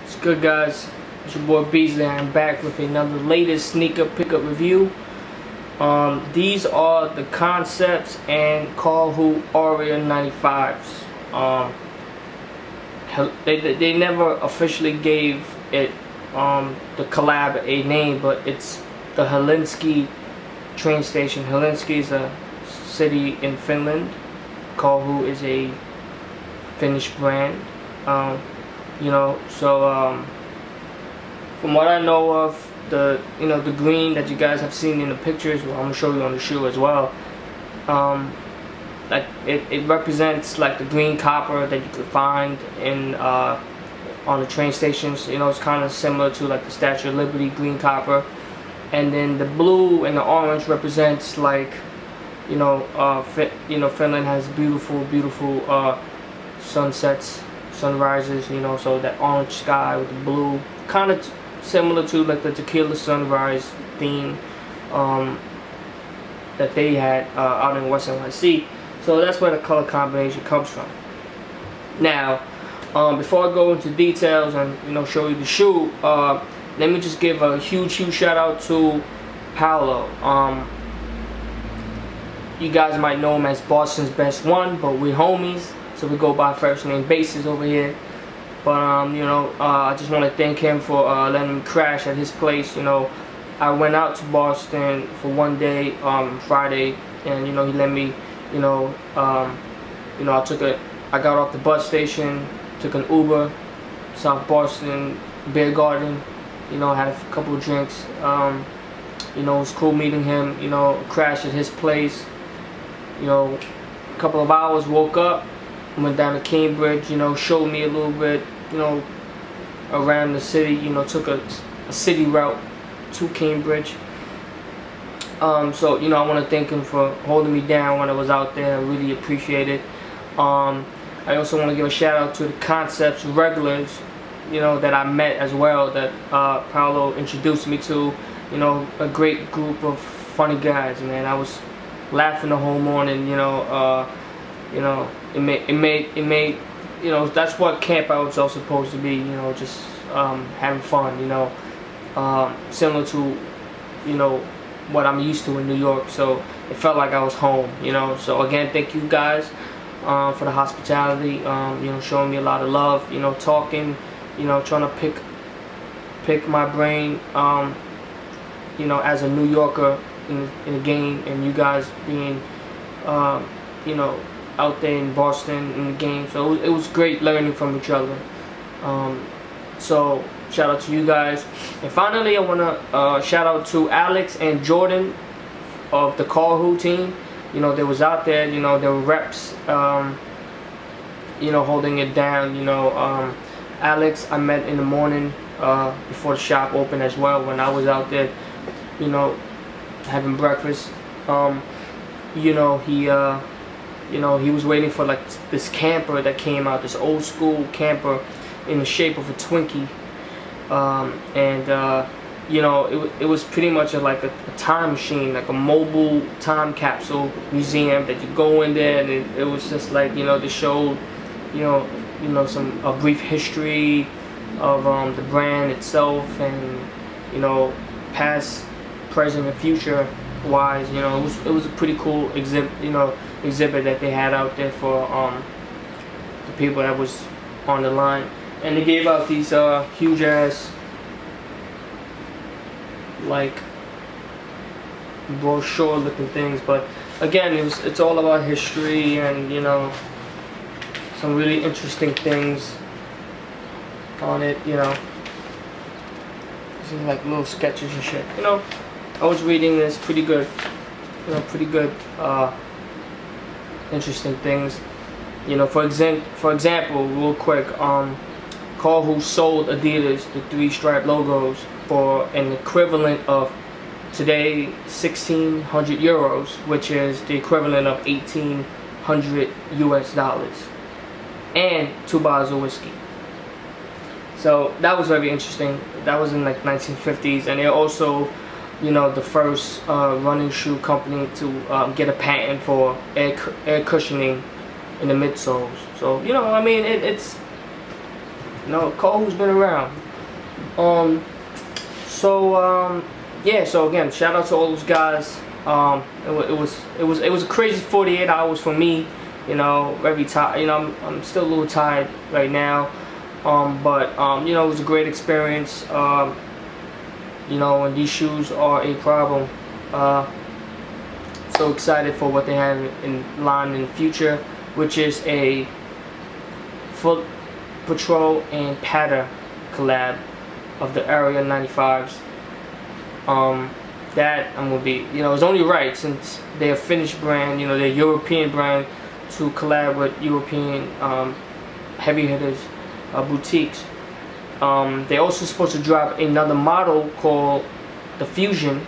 What's good, guys? It's your boy Beasley. I'm back with another latest sneaker pickup review. These are the Concepts and Karhu Aria 95s. They never officially gave it the collab a name, but it's the Helsinki train station. Helsinki is a city in Finland. Karhu is a Finnish brand. From what I know of, the green that you guys have seen in the pictures, well, I'm gonna show you on the shoe as well. Like it represents like the green copper that you could find in on the train stations. It's kind of similar to like the Statue of Liberty green copper, and then the blue and the orange represents like Finland has beautiful sunsets, sunrises, so that orange sky with the blue, kind of similar to like the tequila sunrise theme that they had out in West NYC. So that's where the color combination comes from. Now, before I go into details and show you the shoe, let me just give a huge shout out to Paolo. You guys might know him as Boston's Best One, but we're homies, so we go by first name basis over here. But I just want to thank him for letting me crash at his place. I went out to Boston for one day, Friday, and he let me, I got off the bus station, took an Uber, South Boston, Beer Garden, had a couple of drinks. It was cool meeting him. Crashed at his place. A couple of hours, woke up, went down to Cambridge. Showed me a little bit, around the city. Took a city route to Cambridge. So I want to thank him for holding me down when I was out there. I really appreciate it. I also want to give a shout out to the Concepts regulars, that I met as well, that Paolo introduced me to. A great group of funny guys, man. I was laughing the whole morning. It made that's what camp outs are supposed to be. Just having fun. Similar to what I'm used to in New York. So it felt like I was home. So again, thank you guys for the hospitality. Showing me a lot of love. Talking. Trying to pick my brain. As a New Yorker in the game, and you guys being out there in Boston in the game. So it was great learning from each other. So shout out to you guys. And finally, I want to shout out to Alex and Jordan of the Karhu team. They was out there. They were reps. Holding it down. Alex I met in the morning before the shop opened as well. When I was out there, having breakfast. He was waiting for like this camper that came out, this old school camper in the shape of a Twinkie. It was pretty much like a time machine, like a mobile time capsule museum that you go in there, and it was just like, they showed, a brief history of the brand itself, and past, present, and future wise. It was a pretty cool exhibit that they had out there for the people that was on the line. And they gave out these huge ass like brochure looking things, but again, it's all about history and some really interesting things on it. These are like little sketches and shit. I was reading this, pretty good. Interesting things. For example, real quick, Karhu sold Adidas the 3 stripe logos for an equivalent of today 1,600 euros, which is the equivalent of 1,800 US dollars, and 2 bottles of whiskey. So that was very interesting. That was in like 1950s, and they're also the first running shoe company to get a patent for air cushioning in the midsoles. So it's You know, Karhu's been around. Yeah. So again, shout out to all those guys. It was a crazy 48 hours for me. You know, very tired. You know, I'm still a little tired right now. But you know, it was a great experience. You know, and these shoes are a problem. So excited for what they have in line in the future, which is a Foot Patrol and Patter collab of the Aria 95s. That I'm gonna be, you know, it's only right since they're a Finnish brand, you know, they're a European brand, to collab with European heavy hitters, boutiques. They're also supposed to drop another model called the Fusion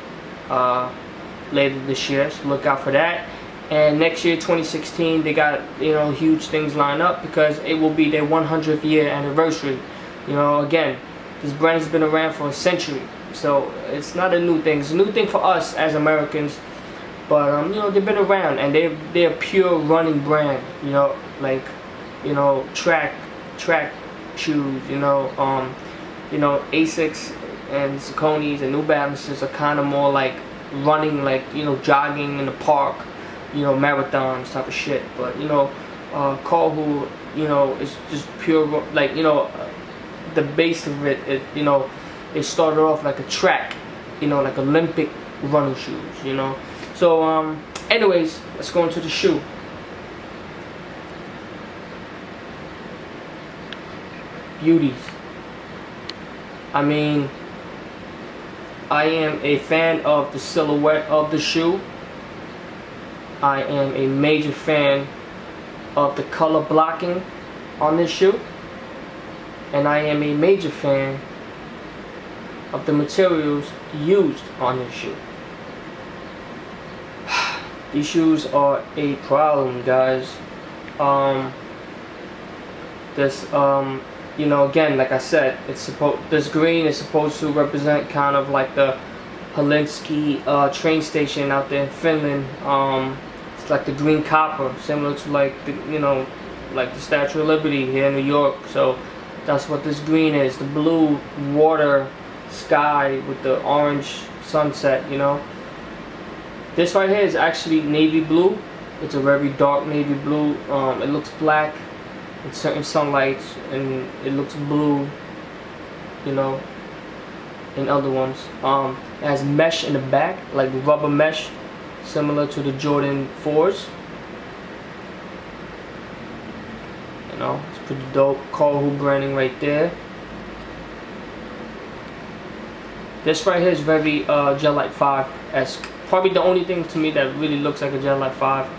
later this year, so look out for that. And next year, 2016, they got, you know, huge things lined up because it will be their 100th year anniversary. You know, again, this brand has been around for a century, so it's not a new thing. It's a new thing for us as Americans, but you know, they've been around, and they're a pure running brand. You know, like, you know, track shoes. You know, Asics and Sauconys and New Balances are kind of more like running, like, you know, jogging in the park, you know, marathons type of shit. But you know, Karhu, you know, is just pure, like, you know, the base of it, you know, it started off like a track, you know, like Olympic running shoes, you know. So anyways, let's go into the shoe. Beauties. I mean, I am a fan of the silhouette of the shoe. I am a major fan of the color blocking on this shoe, and I am a major fan of the materials used on this shoe. These shoes are a problem, guys. You know, again, like I said, this green is supposed to represent kind of like the Helsinki train station out there in Finland. It's like the green copper, similar to like the, you know, like the Statue of Liberty here in New York. So that's what this green is. The blue water sky with the orange sunset, you know. This right here is actually navy blue. It's a very dark navy blue. It looks black in certain sunlights, and it looks blue, you know, in other ones. It has mesh in the back, like rubber mesh, similar to the Jordan 4s. You know, it's pretty dope. Karhu branding right there. This right here is very Gel-Lyte 5-esque. Probably the only thing to me that really looks like a Gel-Lyte 5.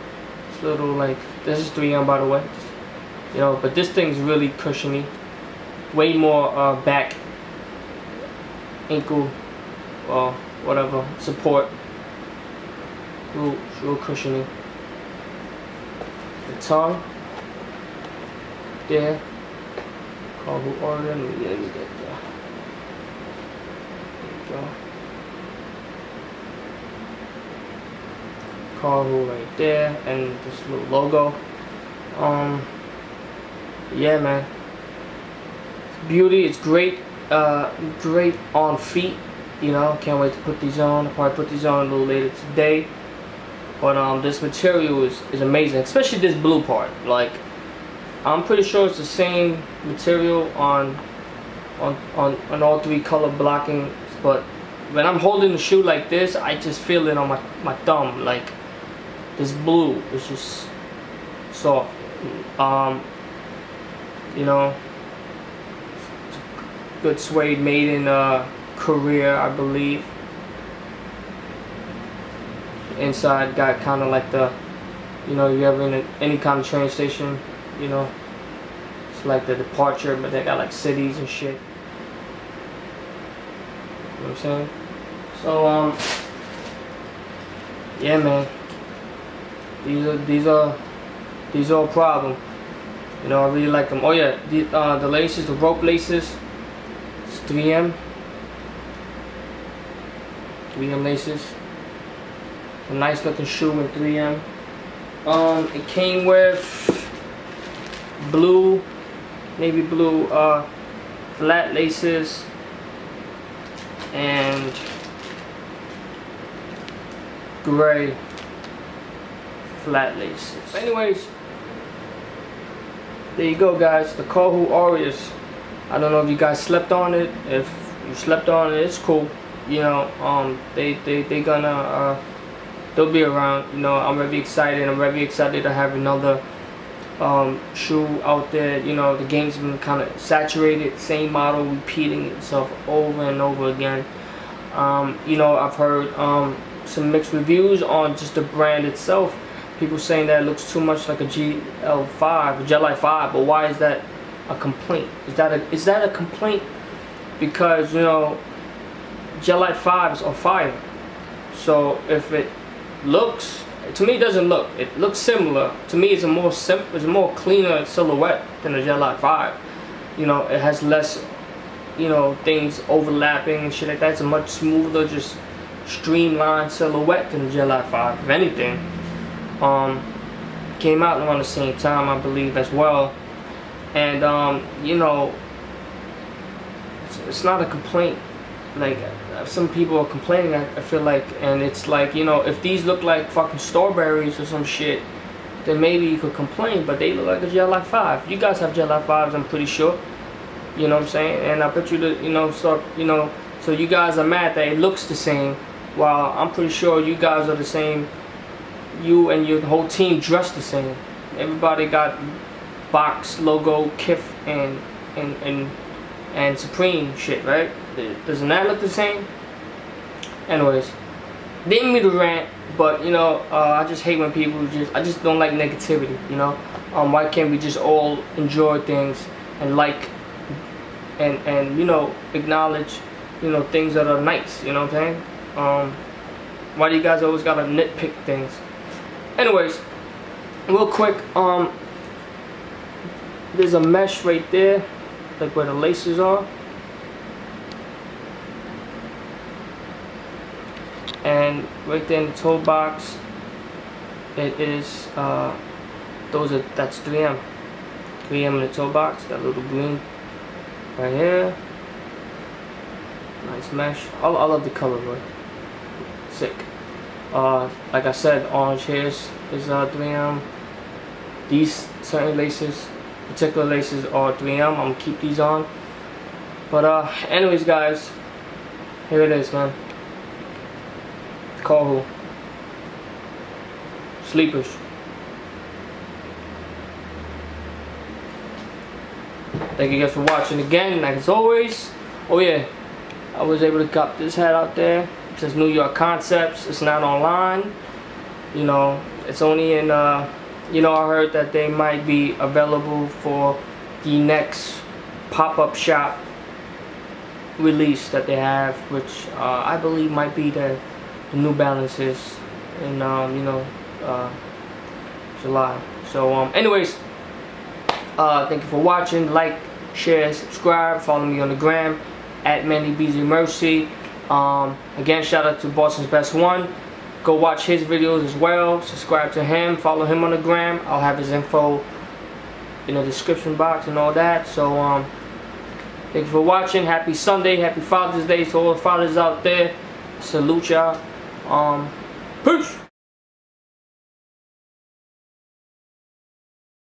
It's a little like, this is 3M by the way. You know, but this thing's really cushiony. Way more back, ankle, whatever, support. Real cushiony. The tongue. There. Karhu Aria. Let me get there. There you go. Karhu right there, and this little logo. Yeah, man, it's beauty. It's great, great on feet. You know, can't wait to put these on. I'll probably put these on a little later today. But this material is amazing, especially this blue part. Like, I'm pretty sure it's the same material on all three color blocking. But when I'm holding the shoe like this, I just feel it on my thumb. Like, this blue is just soft. You know, it's a good suede made in Korea, I believe. The inside got kind of like the, you know, you ever in any kind of train station, you know, it's like the departure, but they got like cities and shit. You know what I'm saying? So yeah, man, these are a problem. You know, I really like them. Oh yeah, the laces, the rope laces, it's 3M laces. A nice looking shoe in 3M. It came with blue, navy blue flat laces and gray flat laces. Anyways, there you go, guys. The Karhu Arias. I don't know if you guys slept on it. If you slept on it, it's cool. You know, they gonna they'll be around. You know, I'm very excited. I'm very excited to have another shoe out there. You know, the game's been kind of saturated, same model repeating itself over and over again. You know, I've heard some mixed reviews on just the brand itself. People saying that it looks too much like a GL5, a Jelly 5, but why is that a complaint? Is that a complaint? Because, you know, Jelly 5s are fire. So if it looks, to me it doesn't look, it looks similar. To me it's a more simple, it's a more cleaner silhouette than a Jelly 5. You know, it has less, you know, things overlapping and shit like that. It's a much smoother, just streamlined silhouette than the Jelly 5. If anything, came out around the same time, I believe, as well. And you know, it's not a complaint. Like, some people are complaining, I feel like, and it's like, you know, if these look like fucking strawberries or some shit, then maybe you could complain, but they look like a Jelly 5. You guys have Jelly 5s, I'm pretty sure. You know what I'm saying? And I bet you that, you know, so you guys are mad that it looks the same, while I'm pretty sure you guys are the same. You and your whole team dress the same. Everybody got box logo, Kith and Supreme shit, right? Doesn't that look the same? Anyways, didn't mean to rant, but you know, I just hate when people I just don't like negativity. You know, why can't we just all enjoy things and like and you know, acknowledge, you know, things that are nice? You know what I'm saying? Why do you guys always gotta nitpick things? Anyways, real quick, there's a mesh right there, like where the laces are, and right there in the toe box, it is that's 3M in the toe box. That little green right here, nice mesh. I love the color, bro. Sick. Like I said, orange hairs is 3M. These certain laces, particular laces, are 3M. I'm gonna keep these on. But anyways, guys, here it is, man. Karhu sleepers. Thank you guys for watching again. Like as always. Oh yeah, I was able to cop this hat out there. It says New York Concepts. It's not online. You know, it's only in you know, I heard that they might be available for the next pop-up shop release that they have, which I believe might be the New Balances in you know, July. So anyways, thank you for watching. Like, share, subscribe, follow me on the gram at MandyBZMercy. Again, shout out to Boston's Best One. Go watch his videos as well. Subscribe to him. Follow him on the gram. I'll have his info in the description box and all that. So thank you for watching. Happy Sunday. Happy Father's Day to all the fathers out there. Salute y'all. Peace.